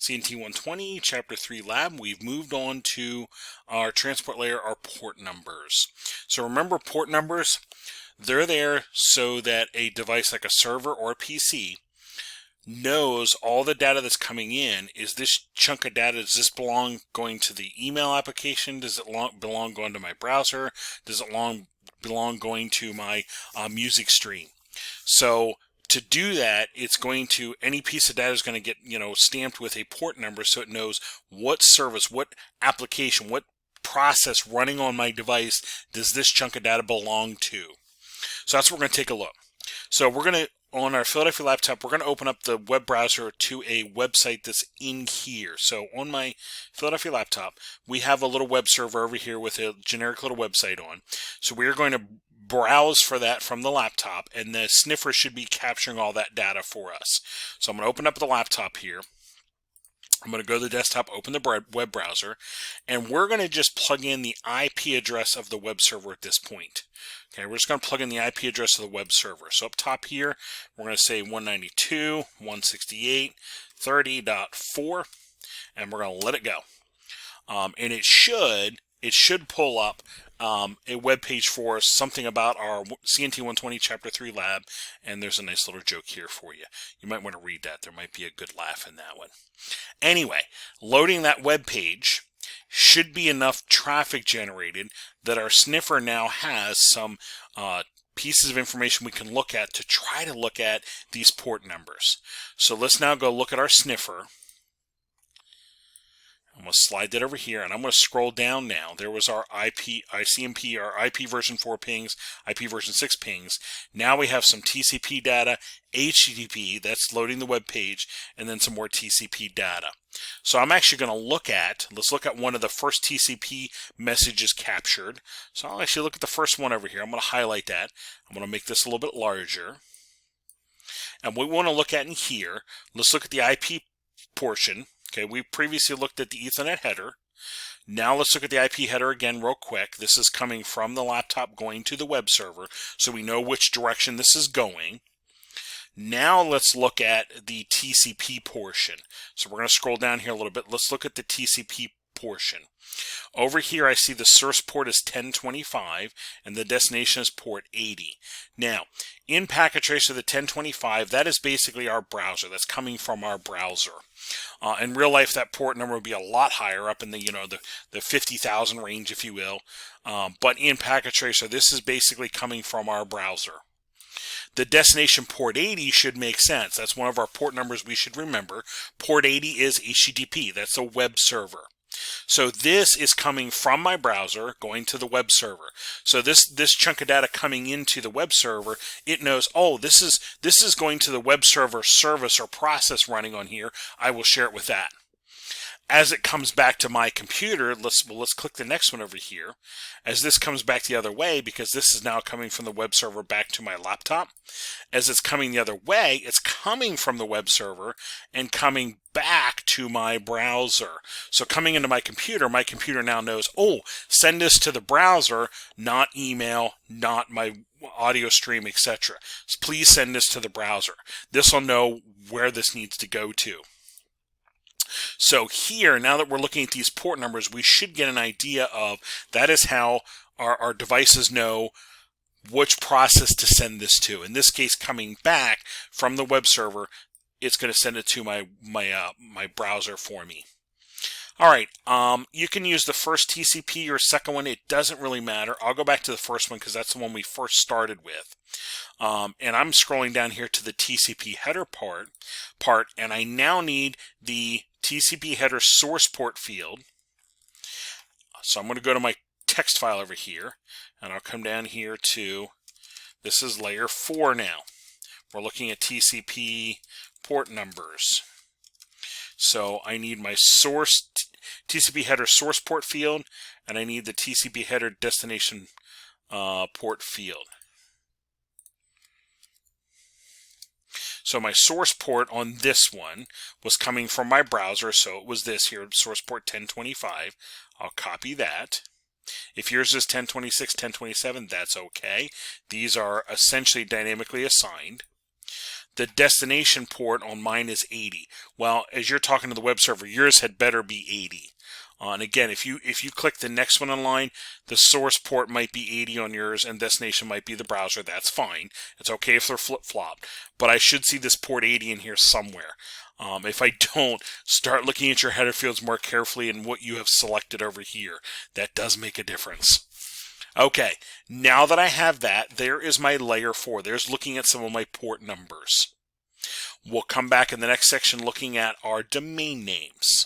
CNT120, Chapter 3 Lab, we've moved on to our transport layer, our port numbers. So remember, port numbers, they're there so that a device like a server or a PC knows all the data that's coming in. Is this chunk of data, does this belong going to the email application? Does it belong going to my browser? Does it belong going to my music stream? So to do that, it's going to, any piece of data is going to get, stamped with a port number so it knows what service, what application, what process running on my device does this chunk of data belong to. So that's what we're going to take a look. So we're going to, on our Philadelphia laptop, we're going to open up the web browser to a website that's in here. So on my Philadelphia laptop, we have a little web server over here with a generic little website on. So we're going to browse for that from the laptop, and the sniffer should be capturing all that data for us. So I'm going to open up the laptop here. I'm going to go to the desktop, open the web browser, and we're going to just plug in the IP address of the web server at this point. Okay, we're just going to plug in the IP address of the web server. So up top here, we're going to say 192.168.30.4, and we're going to let it go. And it should pull up a web page for us, something about our CNT120 Chapter 3 Lab, and there's a nice little joke here for you. You might want to read that. There might be a good laugh in that one. Anyway, loading that web page should be enough traffic generated that our sniffer now has some pieces of information we can look at to try to look at these port numbers. So let's now go look at our sniffer. I'm going to slide that over here, and I'm going to scroll down now. There was our ICMP, our IP version 4 pings, IP version 6 pings. Now we have some TCP data, HTTP, that's loading the web page, and then some more TCP data. So I'm actually going to let's look at one of the first TCP messages captured. So I'll actually look at the first one over here. I'm going to highlight that. I'm going to make this a little bit larger. And what we want to look at in here, let's look at the IP portion. Okay, we previously looked at the Ethernet header. Now let's look at the IP header again real quick. This is coming from the laptop going to the web server, so we know which direction this is going. Now let's look at the TCP portion. So we're going to scroll down here a little bit. Let's look at the TCP portion. Over here I see the source port is 1025 and the destination is port 80. Now, in Packet Tracer, the 1025, that is basically our browser. That's coming from our browser. In real life, that port number would be a lot higher, up in the 50,000 range, if you will. But in Packet Tracer, this is basically coming from our browser. The destination port 80 should make sense. That's one of our port numbers we should remember. Port 80 is HTTP. That's a web server. So this is coming from my browser going to the web server. So this chunk of data coming into the web server, it knows, oh, this is going to the web server service or process running on here. I will share it with that. As it comes back to my computer, let's click the next one over here. As this comes back the other way, because this is now coming from the web server back to my laptop, as it's coming the other way, it's coming from the web server and coming back to my browser. So coming into my computer now knows, oh, send this to the browser, not email, not my audio stream, etc. So please send this to the browser. This will know where this needs to go to. So here, now that we're looking at these port numbers, we should get an idea of, that is how our devices know which process to send this to. In this case, coming back from the web server, it's going to send it to my browser for me. All right, you can use the first TCP or second one. It doesn't really matter. I'll go back to the first one because that's the one we first started with. And I'm scrolling down here to the TCP header part, and I now need the TCP header source port field. So I'm going to go to my text file over here, and I'll come down here to, this is layer 4 now. We're looking at TCP port numbers. So I need my source TCP header source port field, and I need the TCP header destination port field. So my source port on this one was coming from my browser, so it was this here, source port 1025. I'll copy that. If yours is 1026, 1027, that's okay. These are essentially dynamically assigned. the destination port on mine is 80. Well, as you're talking to the web server, yours had better be 80. And again, if you click the next one in line, the source port might be 80 on yours and destination might be the browser. That's fine. It's okay if they're flip-flopped. But I should see this port 80 in here somewhere. If I don't, start looking at your header fields more carefully and what you have selected over here. That does make a difference. Okay, now that I have that, there is my layer 4. There's looking at some of my port numbers. We'll come back in the next section looking at our domain names.